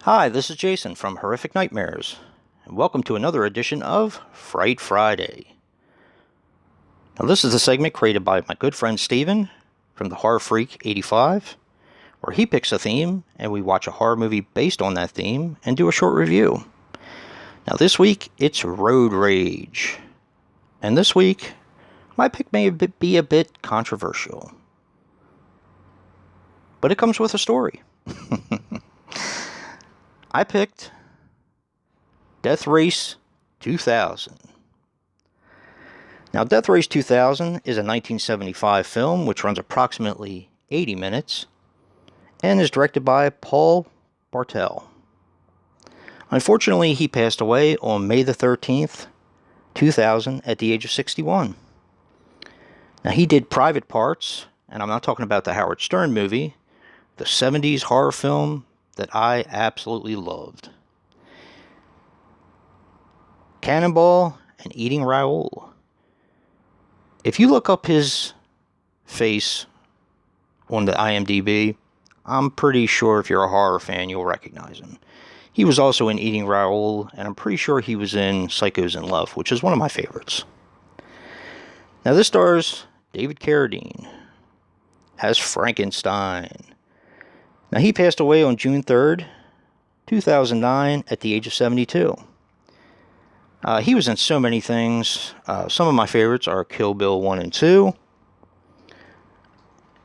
Hi, this is Jason from Horrific Nightmares, and welcome to another edition of Fright Friday. Now, this is a segment created by my good friend Steven from the HorrorFreak 85, where he picks a theme and we watch a horror movie based on that theme and do a short review. Now, this week it's Road Rage, and this week my pick may be a bit controversial, but it comes with a story. I picked Death Race 2000. Now, Death Race 2000 is a 1975 film which runs approximately 80 minutes and is directed by Paul Bartel. Unfortunately, he passed away on May the 13th, 2000 at the age of 61. Now, he did Private Parts, and I'm not talking about the Howard Stern movie, the 70s horror film that I absolutely loved. Cannonball and Eating Raoul. If you look up his face on the IMDb, I'm pretty sure if you're a horror fan, you'll recognize him. He was also in Eating Raoul, and I'm pretty sure he was in Psychos in Love, which is one of my favorites. Now, this stars David Carradine as Frankenstein. Now, he passed away on June 3rd, 2009, at the age of 72. He was in so many things. Some of my favorites are Kill Bill 1 and 2.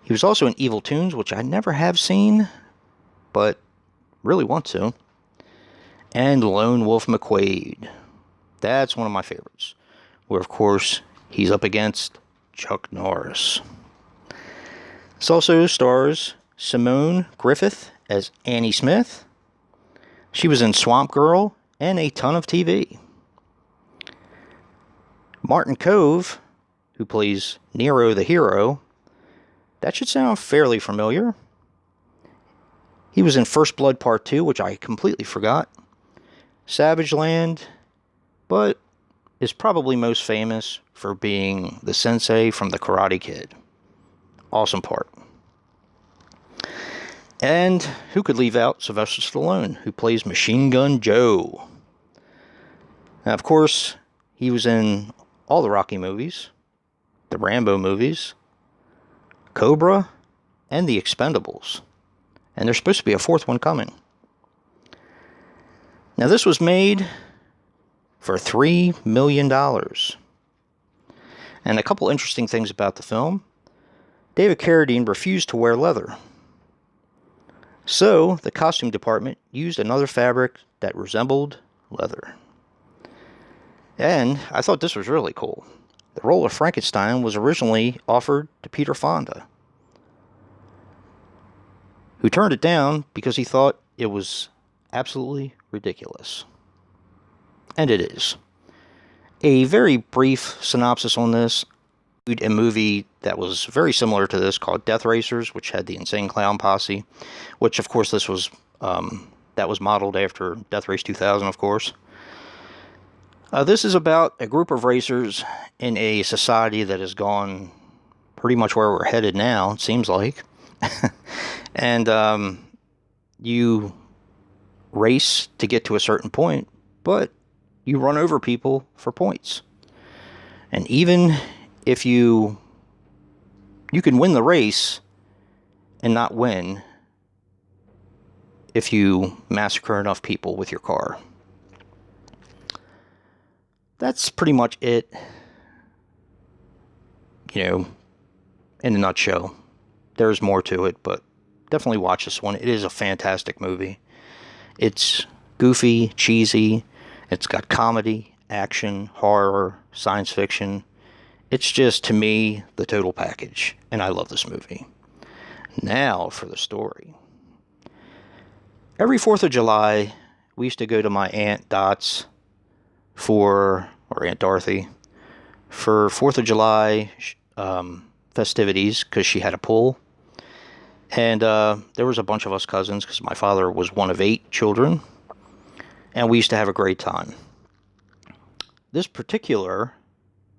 He was also in Evil Toons, which I never have seen, but really want to. And Lone Wolf McQuade. That's one of my favorites, where, of course, he's up against Chuck Norris. This also stars Simone Griffith as Annie Smith. She was in Swamp Girl and a ton of TV. Martin Kove, who plays Nero the Hero, that should sound fairly familiar. He was in First Blood Part 2, which I completely forgot. Savage Land, but is probably most famous for being the sensei from The Karate Kid. Awesome part. And who could leave out Sylvester Stallone, who plays Machine Gun Joe? Now, of course, he was in all the Rocky movies, the Rambo movies, Cobra, and The Expendables. And there's supposed to be a fourth one coming. Now, this was made for $3 million. And a couple interesting things about the film. David Carradine refused to wear leather. So, the costume department used another fabric that resembled leather. And I thought this was really cool. The role of Frankenstein was originally offered to Peter Fonda, who turned it down because he thought it was absolutely ridiculous. And it is. A very brief synopsis on this. A movie that was very similar to this called Death Racers, which had the Insane Clown Posse, which of course this was that was modeled after Death Race 2000, of course. This is about a group of racers in a society that has gone pretty much where we're headed now, it seems like. And you race to get to a certain point, but you run over people for points. And even if you can win the race and not win if you massacre enough people with your car. That's pretty much it, in a nutshell. There's more to it, but definitely watch this one. It is a fantastic movie. It's goofy, cheesy. It's got comedy, action, horror, science fiction. It's just, to me, the total package, and I love this movie. Now for the story. Every 4th of July, we used to go to my Aunt Dot's or Aunt Dorothy, for 4th of July festivities, because she had a pool. And there was a bunch of us cousins, because my father was one of 8 children, and we used to have a great time. This particular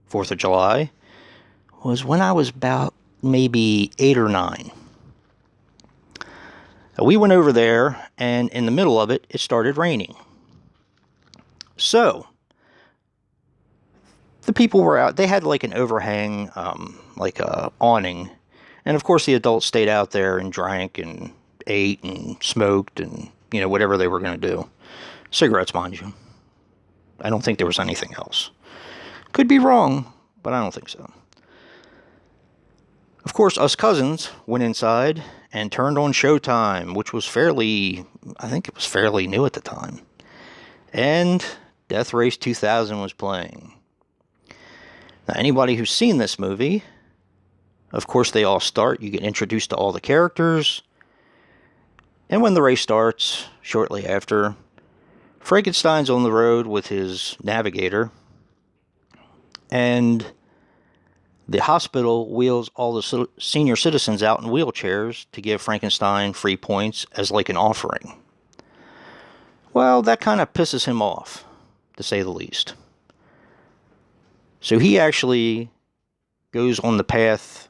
4th of July was when I was about maybe 8 or 9. We went over there, and in the middle of it, it started raining. So, the people were out. They had like an overhang, like a awning. And of course, the adults stayed out there and drank and ate and smoked and, whatever they were going to do. Cigarettes, mind you. I don't think there was anything else. Could be wrong, but I don't think so. Of course, us cousins went inside and turned on Showtime, which was I think it was fairly new at the time. And Death Race 2000 was playing. Now, anybody who's seen this movie, of course, they all start. You get introduced to all the characters. And when the race starts, shortly after, Frankenstein's on the road with his navigator. And the hospital wheels all the senior citizens out in wheelchairs to give Frankenstein free points as like an offering. Well, that kind of pisses him off, to say the least. So he actually goes on the path.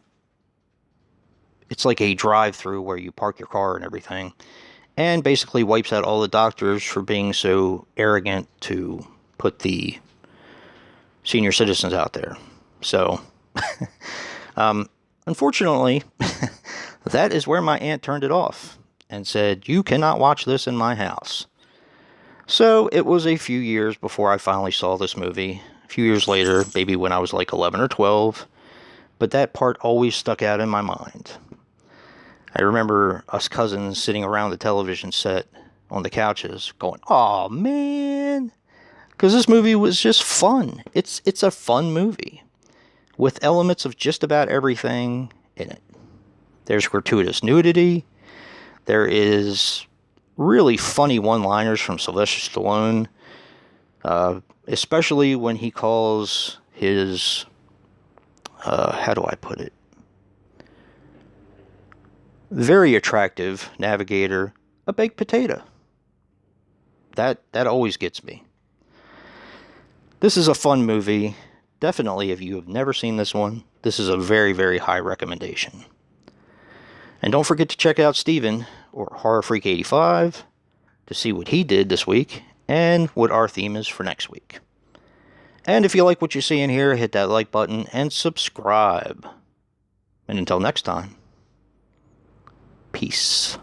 It's like a drive-through where you park your car and everything, and basically wipes out all the doctors for being so arrogant to put the senior citizens out there. So, unfortunately, that is where my aunt turned it off and said, "You cannot watch this in my house." So it was a few years before I finally saw this movie. A few years later, maybe when I was like 11 or 12. But that part always stuck out in my mind. I remember us cousins sitting around the television set on the couches going, "Oh man," because this movie was just fun. It's a fun movie with elements of just about everything in it. There's gratuitous nudity. There is really funny one-liners from Sylvester Stallone, especially when he calls his, how do I put it? Very attractive navigator a baked potato. That always gets me. This is a fun movie. Definitely, if you have never seen this one, this is a very, very high recommendation. And don't forget to check out Steven, or HorrorFreak85, to see what he did this week, and what our theme is for next week. And if you like what you see in here, hit that like button and subscribe. And until next time, peace.